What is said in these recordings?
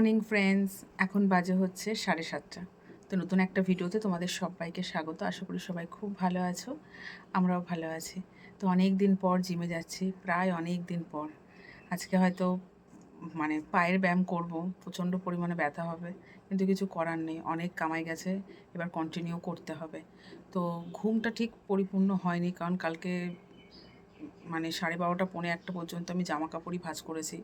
Morning friends, এখন বাজে হচ্ছে 7:30। তো নতুন একটা ভিডিওতে তোমাদের সবাইকে স্বাগত। আশা করি সবাই খুব ভালো আছো, আমরাও ভালো আছি। তো অনেক দিন পর জিমে যাচ্ছি, প্রায় অনেক দিন পর। আজকে হয়তো পায়ের ব্যায়াম করব, প্রচণ্ড পরিমাণে ব্যথা হবে, কিন্তু কিছু করার নেই, অনেক কামাই গেছে, এবার কন্টিনিউ করতে হবে। তো ঘুমটা ঠিক পরিপূর্ণ হয়নি, কারণ কালকে 12:30 পৌনে 1 পর্যন্ত আমি জামা কাপড়ই ভাঁজ করেছি।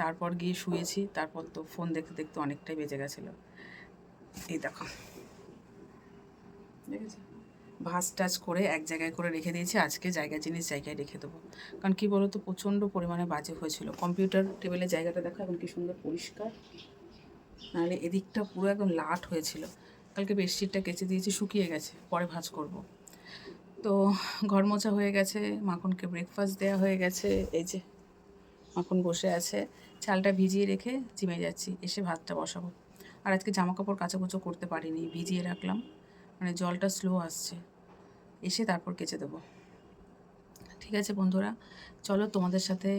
তারপর গিয়ে শুয়েছি, তারপর তো ফোন দেখতে দেখতে অনেকটাই বেজে গেছিলো। এই দেখো, দেখেছি, ভাঁজ টাজ করে এক জায়গায় করে রেখে দিয়েছি। আজকে জিনিস জায়গায় রেখে দেবো, কারণ কী বলো তো, প্রচণ্ড পরিমাণে বাজে হয়েছিল। কম্পিউটার টেবিলের জায়গাটা দেখো এখন কি সুন্দর পরিষ্কার, নাহলে এদিকটা পুরো একদম লাট হয়েছিল। কালকে বেডশিটটা কেচে দিয়েছি, শুকিয়ে গেছে, পরে ভাঁজ করব। তো ঘর মোছা হয়ে গেছে, মাখনকে ব্রেকফাস্ট দেওয়া হয়ে গেছে। এই যে মাখন বসে আছে, চালটা ভিজিয়ে রেখে জিমে যাচ্ছি, এসে ভাতটা বসাবো। আর আজকে জামাকাপড় কাচাকুচো করতে পারিনি, ভিজিয়ে রাখলাম, জলটা স্লো আসছে, এসে তারপর কেচে দেবো। ঠিক আছে বন্ধুরা, চলো তোমাদের সাথে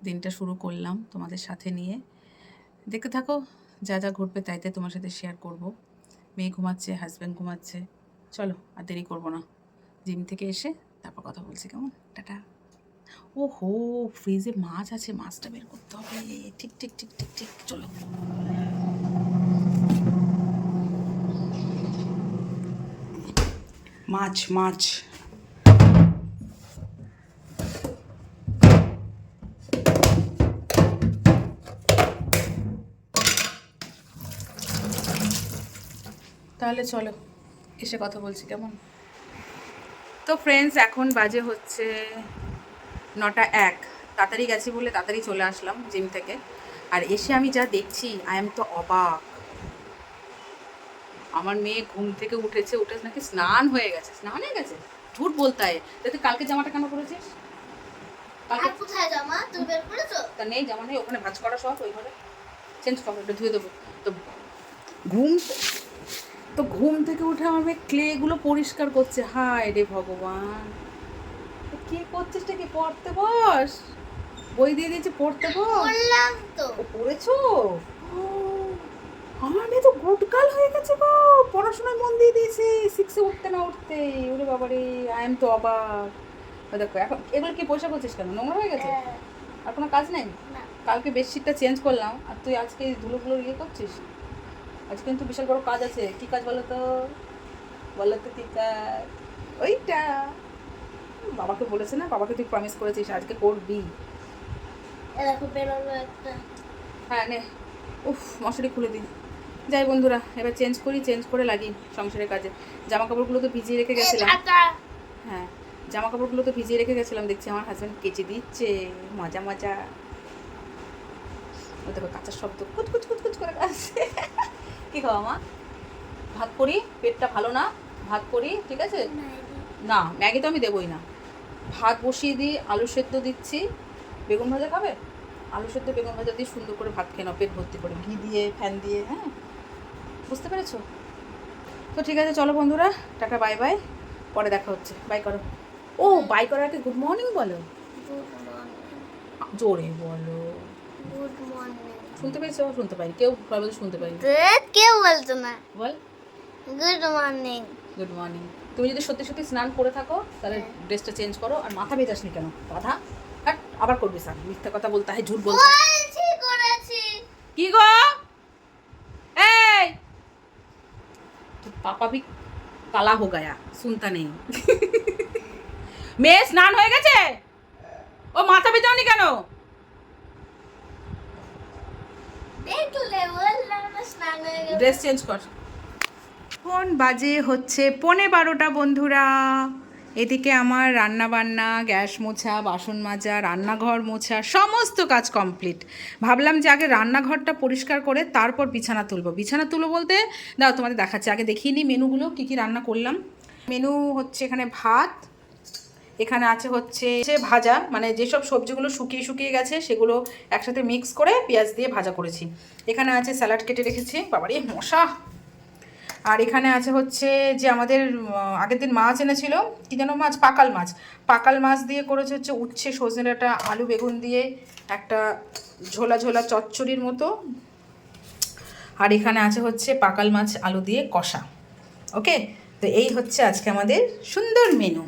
দিনটা শুরু করলাম, তোমাদের সাথে নিয়ে দেখতে থাকো। যা যা ঘটবে তাই তাই তোমার সাথে শেয়ার করব। মেয়ে ঘুমাচ্ছে, হাজব্যান্ড ঘুমাচ্ছে। চলো আর দেরি করবো না, জিম থেকে এসে তারপর কথা বলছি, কেমন? টাটা। ও হো, ফ্রিজে মাছ আছে, মাছটা বের করতে হবে। ঠিক ঠিক ঠিক ঠিক ঠিক, চলো। মাছ মাছ তাহলে চলো, এসে কথা বলছি, কেমন? তো ফ্রেন্ডস, এখন বাজে হচ্ছে 9:01। তাড়াতাড়ি গেছি বলে তাড়াতাড়ি চলে আসলাম জিম থেকে। আর এসে আমি যা দেখছি, আই এম তো অবাক। আমার মেয়ে ঘুম থেকে উঠে নাকি স্নান হয়ে গেছে। স্নান হয়ে গেছে? ঝুট বলতে হয়। তুই কালকে জামাটা কেন পরেছিস? কালকে কোথায় জামা তুমি বের করেছো? তা নেই, জামা নেই, ওখানে ভাঁজ করা সব ওই ঘরে। চেঞ্জ কর, একটু ধুয়ে দেবো। তো ঘুম ঘুম থেকে উঠে আমার মেয়ে ক্লেগুলো পরিষ্কার করছে। হায় রে ভগবান, কি করছিস? কি পড়তে বস, বই দিয়ে দিয়েছে, পড়তে বস। বললাম তো। ও পড়েছো? ও, আমার মেয়ে তো গুটকাল হয়ে গেছে গো, পড়াশোনায় মন দিয়ে দিয়েছে 6-এ উঠতে না উঠতে। ওরে বাবারে, আই এম তো অবাক। দেখো এখন এগুলো কি পয়সা করছিস কেন? নোংরা হয়ে গেছে, আর কোনো কাজ নেই? কালকে বেডশিটটা চেঞ্জ করলাম, আর তুই আজকে ধুলোগুলো ইয়ে করছিস। আজকে কিন্তু বিশাল বড় কাজ আছে। কি কাজ বলো তো? বলো তো কি কাজ? ওইটা বাবাকে বলেছে না, বাবাকে তুই প্রমিস করেছিস আজকে করবি। দেখো বেরোলো একটা। হ্যাঁ নে, উফ, মশারি খুলে দিই। যাই বন্ধুরা, এবার চেঞ্জ করে লাগি সংসারের কাজে। জামা কাপড়গুলো তো ভিজিয়ে রেখে গেছিলাম। হ্যাঁ, জামা কাপড়গুলো তো ভিজিয়ে রেখে গেছিলাম, দেখছি আমার হাজব্যান্ড কেচে দিচ্ছে। মজা মজা। ও দেখো কাঁচার শব্দ, কুচ কুচ কুচ কুচ করে আসছে। কী খাওয়া মা? ভাত করি, পেটটা ভালো না, ভাত করি, ঠিক আছে? না, ম্যাগি তো আমি দেবই না। ভাত বসিয়ে দিই, আলু সেদ্ধ দিচ্ছি। বেগুন ভাজা খাবে? আলু সেদ্ধ বেগুন ভাজা দিয়ে সুন্দর করে ভাত খেয়ে নাও, পেট ভর্তি করে, ঘি দিয়ে, ফ্যান দিয়ে। হ্যাঁ, বুঝতে পেরেছো? তো ঠিক আছে, চলো বন্ধুরা, টাটা, বাই বাই, পরে দেখা হচ্ছে। বাই করো। ও, বাই করার আগে গুড মর্নিং বলো, জোরে বলো। Good morning. শুনতে পেয়েছো? শুনতে পাই, কেউ বলতে শুনতে পাই। কেউ বলতো না। বল গুড মর্নিং। Good morning. তুমি যদি সত্যি সত্যি স্নান করে থাকো তাহলে ড্রেসটা চেঞ্জ করো। আর মাথা ভেজাসনি কেন? বাধা হ্যাঁ, আবার করবি স্নান। মিথ্যা কথা বলতে হয়, ঝুট বলতে হয়। করেছি। কি গো, এই পাপা भी কালা हो गया, सुनता नहीं। মেয়ে স্নান হয়ে গেছে? ও মাথা ভেজাওনি কেন? দেখলে বললাম না স্নান হয়ে গেছে। ড্রেস চেঞ্জ কর। এখন বাজে হচ্ছে 11:15 বন্ধুরা। এদিকে আমার রান্না বান্না, গ্যাস মোছা, বাসন মাজা, রান্নাঘর মোছা, সমস্ত কাজ কমপ্লিট। ভাবলাম যে আগে রান্নাঘরটা পরিষ্কার করে তারপর বিছানা তুলবো। বিছানা তুলবো বলতে, দাও তোমাদের দেখাচ্ছি, আগে দেখিয়ে নিই মেনুগুলো, কী কী রান্না করলাম। মেনু হচ্ছে এখানে ভাত, এখানে আছে হচ্ছে ভাজা, যেসব সবজিগুলো শুকিয়ে শুকিয়ে গেছে সেগুলো একসাথে মিক্স করে পেঁয়াজ দিয়ে ভাজা করেছি। এখানে আছে স্যালাড কেটে রেখেছি, বাবারে মশা। আর এখানে আছে হচ্ছে যে আমাদের আগের দিন মাছ এনেছিল, কী যেন মাছ, পাকাল মাছ দিয়ে করেছে হচ্ছে উচ্ছে, সজনে ডাঁটা, আলু বেগুন দিয়ে একটা ঝোলা ঝোলা চচ্চড়ির মতো। আর এখানে আছে হচ্ছে পাকাল মাছ আলু দিয়ে কষা। ওকে, তো এই হচ্ছে আজকে আমাদের সুন্দর মেনু।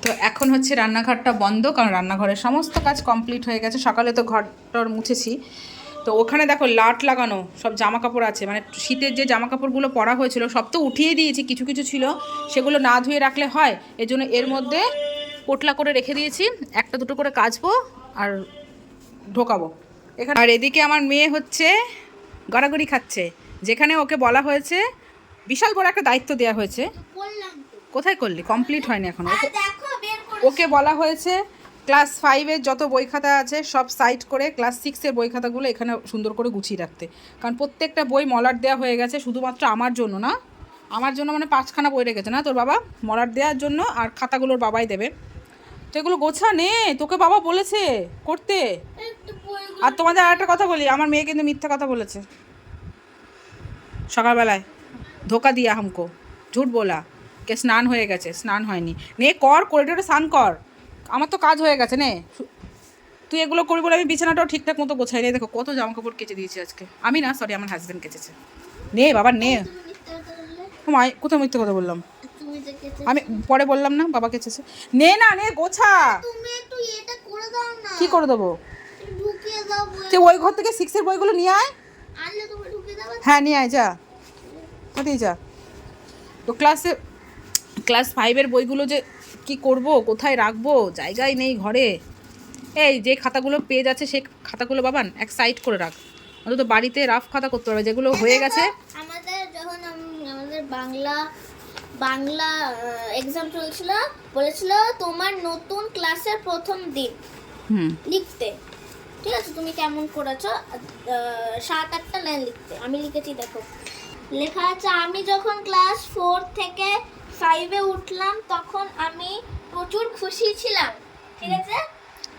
তো এখন হচ্ছে রান্নাঘরটা বন্ধ, কারণ রান্নাঘরের সমস্ত কাজ কমপ্লিট হয়ে গেছে। সকালে তো ঘরটর মুছেছি। তো ওখানে দেখো লাট লাগানো সব জামা কাপড় আছে, মানে শীতের যে জামা কাপড়গুলো পরা হয়েছিল সব তো উঠিয়ে দিয়েছি, কিছু কিছু ছিল সেগুলো না ধুয়ে রাখলে হয়, এজন্য এর মধ্যে পোটলা করে রেখে দিয়েছি। একটা দুটো করে কাচবো আর ঢোকাবো এখানে। আর এদিকে আমার মেয়ে হচ্ছে গড়াগড়ি খাচ্ছে, যেখানে ওকে বলা হয়েছে, বিশাল বড় একটা দায়িত্ব দেওয়া হয়েছে। বললাম তো। কোথায় করলি? কমপ্লিট হয়নি এখন। আর দেখো বের করে ওকে বলা হয়েছে ক্লাস 5-এর যত বই খাতা আছে সব সাইড করে ক্লাস 6-এর বই খাতাগুলো এখানে সুন্দর করে গুছিয়ে রাখতে, কারণ প্রত্যেকটা বই মলাট দেওয়া হয়ে গেছে, শুধুমাত্র আমার জন্য না। আমার জন্য মানে 5খানা বই রেখেছে না তোর বাবা মলাট দেওয়ার জন্য, আর খাতাগুলোর বাবাই দেবে। তো এগুলো গোছা নে, তোকে বাবা বলেছে করতে। একটু বইগুলো আর তোমাদের আর একটা কথা বলি, আমার মেয়ে কিন্তু মিথ্যা কথা বলেছে সকালবেলায়, ধোকা দিয়া হামকো, ঝুট বলা কে স্নান হয়ে গেছে, স্নান হয়নি। নে কর, করিডোরে স্নান কর, আমার তো কাজ হয়ে গেছে। নে তুই এগুলো করবি বলে আমি বিছানাটাও ঠিকঠাক মতো গোছাই নে। দেখো কত জামা কাপড় কেচে দিয়েছি আজকে, আমি না, সরি আমার হাজব্যান্ড কেচেছে। নে বাবা নে। তুমি মিথ্যে কথা বললে। মাই কোথাও মিথ্যে কথা বললাম? তুমি যে কেটে আমি পরে বললাম না বাবা কেচেছে। নে না নে গোছা। তুমি একটু এটা করে দাও না। কি করে দেবো? একটু ঢুকিয়ে দাও বই। তুই ওই ঘর থেকে 6-এর বইগুলো নিয়ে আয়। আনলে তুমি ঢুকিয়ে দাও। হ্যাঁ নিয়ে আয়, যা কোথায় যা। তো ক্লাস 5-এর বইগুলো যে কি করব, কোথায় রাখবো, জায়গায় নেই ঘরে। এই যে খাতাগুলো পেজ আছে সেই খাতাগুলো বাবান এক সাইড করে রাখ, অন্তত বাড়িতে রাফ খাতা করতে পারবে, যেগুলো হয়ে গেছে। আমাদের যখন আমাদের বাংলা এক্সাম চলছিল, বলেছিল তোমার নতুন ক্লাসের প্রথম দিন লিখতে, ঠিক আছে? তুমি কেমন করেছো? 7-8টা লাইন লিখতে। আমি লিখেছি, দেখো লেখা আছে, আমি যখন ক্লাস 4 থেকে 5-এ উঠলাম তখন আমি প্রচুর খুশি ছিলাম, ঠিক আছে?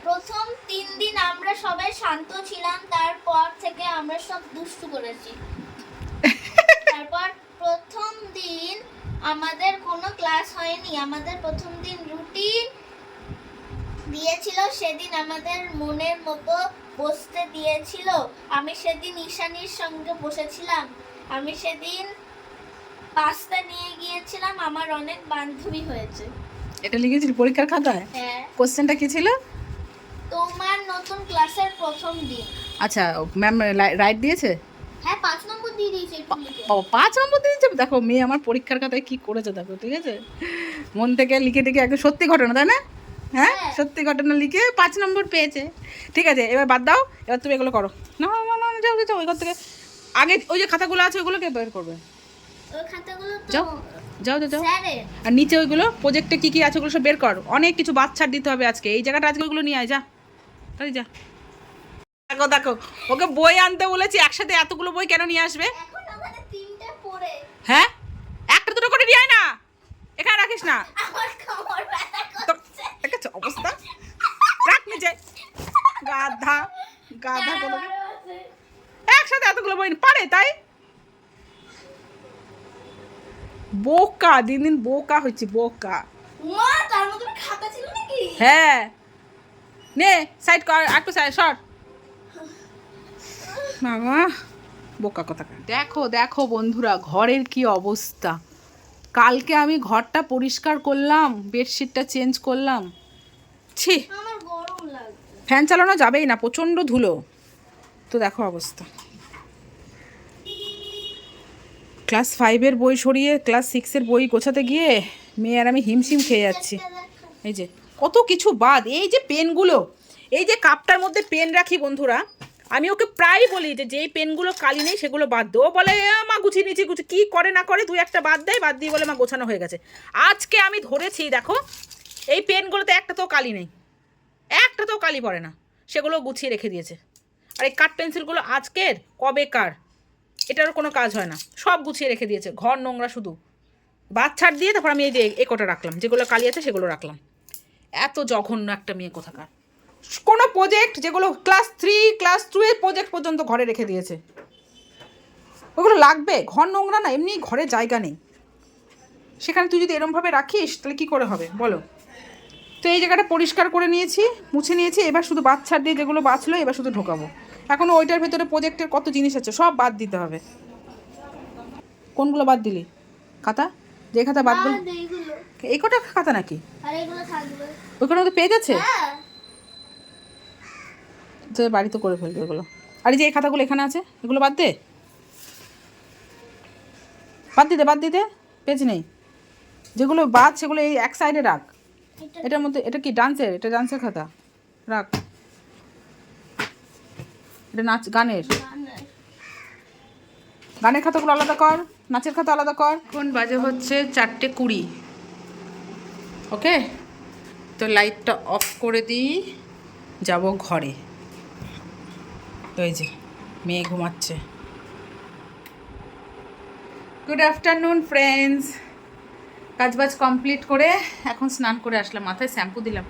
প্রথম 3 দিন আমরা সবাই শান্ত ছিলাম, তারপর থেকে আমরা সব দুষ্টু করেছি। তারপর প্রথম দিন আমাদের কোনো ক্লাস হয়নি, আমাদের প্রথম দিন রুটিন দিয়েছিল, সেদিন আমাদের মনের মতো বসতে দিয়েছিল। আমি সেদিন ঈশানীর সঙ্গে বসেছিলাম, আমি সেদিন পাস্তা নিয়ে গিয়েছিলাম, আমার অনেক বান্ধবী হয়েছে। এটা লিখেছিস পরীক্ষার খাতায়? হ্যাঁ। কোশ্চেনটা কি ছিল? তোমার নতুন ক্লাসের প্রথম দিন। আচ্ছা, ম্যাম রাইট দিয়েছে? হ্যাঁ, 5 নম্বর দিয়ে দিয়েছে একটু লিখে। ও 5 নম্বর দিয়েছে। দেখো মেয়ে আমার পরীক্ষার খাতায় কি করেছে দেখো, ঠিক আছে? মন থেকে লিখে টিখে একদম সত্যি ঘটনা, তাই না? হ্যাঁ, হ্যাঁ। সত্যি ঘটনা লিখে 5 নম্বর পেয়েছে। ঠিক আছে, এবার বাদ দাও, এবার তুমি এগুলো করো। না না না, যাও যাও ওই ঘর থেকে। আগে ওই যে খাতাগুলো আছে ওগুলোকে বের করবে। ওই খাতাগুলো তো যাও যাও যাও যাও। স্যারের। আর নিচে ওইগুলো প্রজেক্টে কি কি আছে ওগুলো সব বের কর, অনেক কিছু বাদ ছাড় দিতে হবে আজকে। এই জায়গাটা আজকে ওইগুলো নিয়ে আয়, যা তাই যা। দেখো দেখো, ওকে বই আনতে বলেছি, একসাথে এতগুলো বই কেন নিয়ে আসবে? এখন আমাদের 3টা পড়ে হ্যাঁ, একটা দুটো করে নিয়ে আয় না, এখানে রাখিস না। আমার কোমর ব্যথা তো করছে। দেখেছো অবস্থা, রাখ নিচে। গাধা গাধা কোনো একসাথে এতগুলো বই পারে তাই? বোকা, দিন দিন বোকা হচ্ছে, বোকা। মা, তার মধ্যে খাতা ছিল নাকি? হ্যাঁ, নে সাইড কর, একটু সাইড শর্ট। বাবা বোকা কথা। দেখো দেখো বন্ধুরা, ঘরের কি অবস্থা। কালকে আমি ঘরটা পরিষ্কার করলাম, বেডশিটটা চেঞ্জ করলাম, ছি, আমার গরম লাগছে। ফ্যান চালানো যাবেই না, প্রচণ্ড ধুলো। তো দেখো অবস্থা, ক্লাস 5-এর বই সরিয়ে ক্লাস 6-এর বই গোছাতে গিয়ে মেয়ে আর আমি হিমশিম খেয়ে যাচ্ছি। এই যে কত কিছু বাদ, এই যে পেনগুলো, এই যে কাপটার মধ্যে পেন রাখি বন্ধুরা, আমি ওকে প্রায় বলি যে যেই পেনগুলো কালি নেই সেগুলো বাদ দো। বলে মা গুছিয়ে নিচ্ছি, কি করে না করে 2-1টা বাদ দেয়, বাদ দিয়ে বলে মা গোছানো হয়ে গেছে। আজকে আমি ধরেছি, দেখো এই পেনগুলোতে একটাতেও কালি নেই, একটাতেও কালি পড়ে না, সেগুলো গুছিয়ে রেখে দিয়েছে। আর এই কাঠ পেন্সিলগুলো আজকের কবেকার, এটারও কোনো কাজ হয় না, সব গুছিয়ে রেখে দিয়েছে। ঘর নোংরা শুধু, বাদ ছাড় দিয়ে তারপর আমি এই যে এ কটা রাখলাম, যেগুলো কালি আছে সেগুলো রাখলাম। এত জঘন্য একটা মেয়ে কোথাকার। কোনো প্রজেক্ট যেগুলো ক্লাস 3 ক্লাস 2-এর প্রজেক্ট পর্যন্ত ঘরে রেখে দিয়েছে। ওগুলো লাগবে? ঘর নোংরা না, এমনি ঘরে জায়গা নেই, সেখানে তুই যদি এরমভাবে রাখিস তাহলে কি করে হবে বলো? তো এই জায়গাটা পরিষ্কার করে নিয়েছি, মুছে নিয়েছি। এবার শুধু বাচ্চার দিয়ে যেগুলো বাঁচলো এবার শুধু ঢোকাবো। এখনও ওইটার ভেতরে প্রজেক্টের কত জিনিস আছে, সব বাদ দিতে হবে। কোনগুলো বাদ দিলি? খাতা, যে খাতা বাদ দিল, এইগুলো এই কটা খাতা নাকি? আর এগুলো থাকবে। ওইখানে তো পেজ আছে, হ্যাঁ তো বাড়িতে করে ফেলবে এগুলো। আর এই যে এই খাতাগুলো এখানে আছে, এগুলো বাদ দে, বাদ দিতে পেজ নেই। যেগুলো বাদ সেগুলো এই এক সাইডে রাখ। এটার মধ্যে, এটা কি ডান্সের? এটা ডান্সের খাতা, রাখ। এটা নাচ গানের, গানের খাতাগুলো আলাদা কর, নাচের খাতা আলাদা কর। এখন বাজে হচ্ছে 4:20। ওকে, তো লাইটটা অফ করে দিই, যাব ঘরে। তো এই যে মেয়ে ঘুমাচ্ছে। Good afternoon friends. কাজবাজ কমপ্লিট করে এখন স্নান করে আসলাম, মাথায় শ্যাম্পু দিলাম।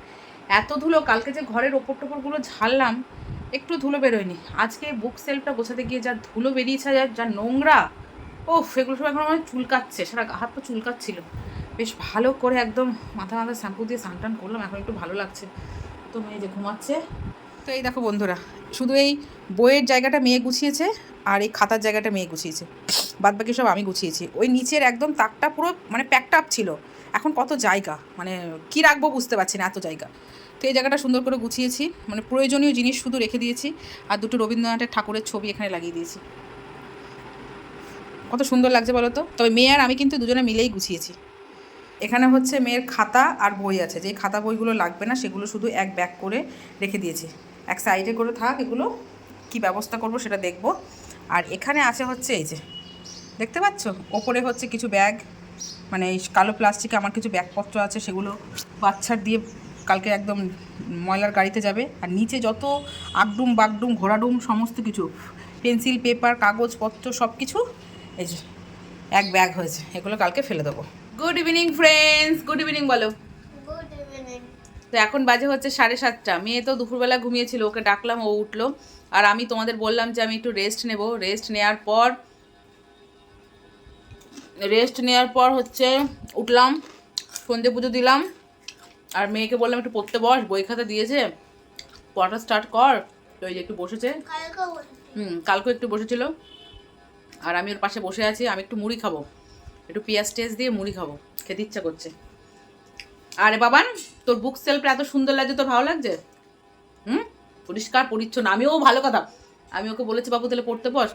এত ধুলো, কালকে যে ঘরের ওপর টোপরগুলো ঝাড়লাম একটু ধুলো বেরোয়নি। আজকে বুক সেলফটা গোছাতে গিয়ে যা ধুলো বেরিয়েছে, যা নোংরা, ও সেগুলো সব এখন আমার চুলকাচ্ছে, সারা হাত পা চুলকাচ্ছিল। বেশ ভালো করে একদম মাথা শ্যাম্পু দিয়ে স্নান টান করলাম, এখন একটু ভালো লাগছে। তো মেয়ে যে ঘুমাচ্ছে। তো এই দেখো বন্ধুরা, শুধু এই বইয়ের জায়গাটা মেয়ে গুছিয়েছে আর এই খাতার জায়গাটা মেয়ে গুছিয়েছে, বাদ বাকি সব আমি গুছিয়েছি। ওই নিচের একদম তাকটা পুরো মানে প্যাকড আপ ছিল, এখন কত জায়গা, মানে কি রাখবো বুঝতে পারছি না, এত জায়গা। তো এই জায়গাটা সুন্দর করে গুছিয়েছি, মানে প্রয়োজনীয় জিনিস শুধু রেখে দিয়েছি। আর দুটো রবীন্দ্রনাথের ঠাকুরের ছবি এখানে লাগিয়ে দিয়েছি। কত সুন্দর লাগছে বলো তো। তবে মেয়ে আর আমি কিন্তু দুজনে মিলেই গুছিয়েছি। এখানে হচ্ছে মেয়ের খাতা আর বই আছে, যে খাতা বইগুলো লাগবে না সেগুলো শুধু এক ব্যাগ করে রেখে দিয়েছি, এক সাইডে করে থাক, এগুলো কি ব্যবস্থা করব সেটা দেখব। আর এখানে আছে হচ্ছে এই যে দেখতে পাচ্ছ, ওপরে হচ্ছে কিছু ব্যাগ, মানে এই কালো প্লাস্টিকে আমার কিছু ব্যাগপত্র আছে, সেগুলো বাচ্চার দিয়ে কালকে একদম ময়লার গাড়িতে যাবে। আর নিচে যত আগডুম বাগডুম ঘোড়াডুম সমস্ত কিছু, পেন্সিল পেপার কাগজপত্র সব কিছু এই যে এক ব্যাগ হয়েছে, এগুলো কালকে ফেলে দেবো। Good evening friends, good evening বলো। Good evening. তো এখন বাজে হচ্ছে 7:30। মেয়ে তো দুপুরবেলা ঘুমিয়েছিল, ওকে ডাকলাম, ও উঠলো। আর আমি তোমাদের বললাম যে আমি একটু রেস্ট নেব। রেস্ট নেওয়ার পর হচ্ছে উঠলাম, সন্ধে পুজো দিলাম। আর মেয়েকে বললাম একটু পড়তে বস, বই খাতা দিয়েছে, পড়াটা স্টার্ট কর। তো এই যে একটু বসেছে, কালকেও একটু বসেছিল। আর আমি ওর পাশে বসে আছি, আমি একটু মুড়ি খাবো, একটু পেঁয়াজ টেস্ট দিয়ে মুড়ি খাবো, খেতে ইচ্ছা করছে। আরে বাবান, তোর বুক সেলফটা এত সুন্দর লাগছে, তোর ভালো লাগছে? পরিষ্কার পরিচ্ছন্ন। আমিও ভালো কথা, আমি ওকে বলেছি বাবু তাহলে পড়তে বস,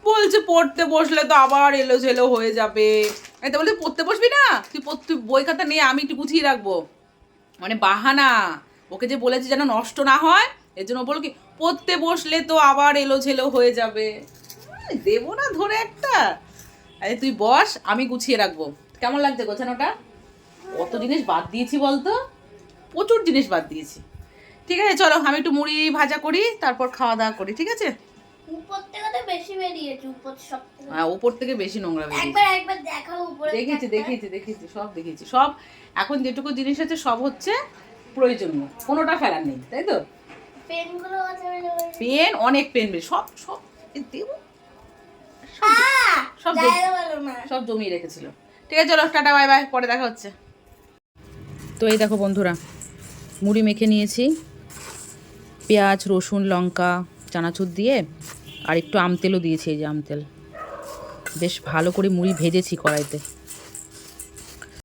বলছে পড়তে বসলে তো আবার এলোঝেলো হয়ে যাবে। এটা বলতে পড়তে বসবি না, তুই বই খাতা নিয়ে আমি একটু গুছিয়ে রাখবো, মানে বাহানা। ওকে যে বলেছি যেন নষ্ট না হয়, এর জন্য বলো কি পড়তে বসলে তো আবার এলোঝেলো হয়ে যাবে। দেবো না ধরে একটা, আরে তুই বস, আমি গুছিয়ে রাখবো। কেমন লাগছে গোছানোটা? কত জিনিস বাদ দিয়েছি বলতো, প্রচুর জিনিস বাদ দিয়েছি। ঠিক আছে চলো, আমি একটু মুড়ি ভাজা করি, তারপর খাওয়া দাওয়া করি, ঠিক আছে? উপর থেকে তো বেশি বেরিয়েছে, উপর সব থেকে। হ্যাঁ, উপর থেকে বেশি নোংরা বেরিয়েছে। একবার দেখাও উপরে। দেখেছি সব দেখেছি। সব এখন যেটুকু জিনিস আছে সব হচ্ছে প্রয়োজনীয়, কোনোটা ফেলার নেই, তাই তো? পেনগুলো আছে, পেন, অনেক পেন বের, সব সব দেবো, সব সব জমিয়ে রেখেছিল। ঠিক আছে চলো, টাটা বাই বাই, পরে দেখা হচ্ছে। তো এই দেখো বন্ধুরা, মুড়ি মেখে নিয়েছি, পেঁয়াজ রসুন লঙ্কা চানাচুর দিয়ে, আর একটু আমতেলও দিয়েছি। এই যে আমতেল, বেশ ভালো করে মুড়ি ভেজেছি কড়াইতে।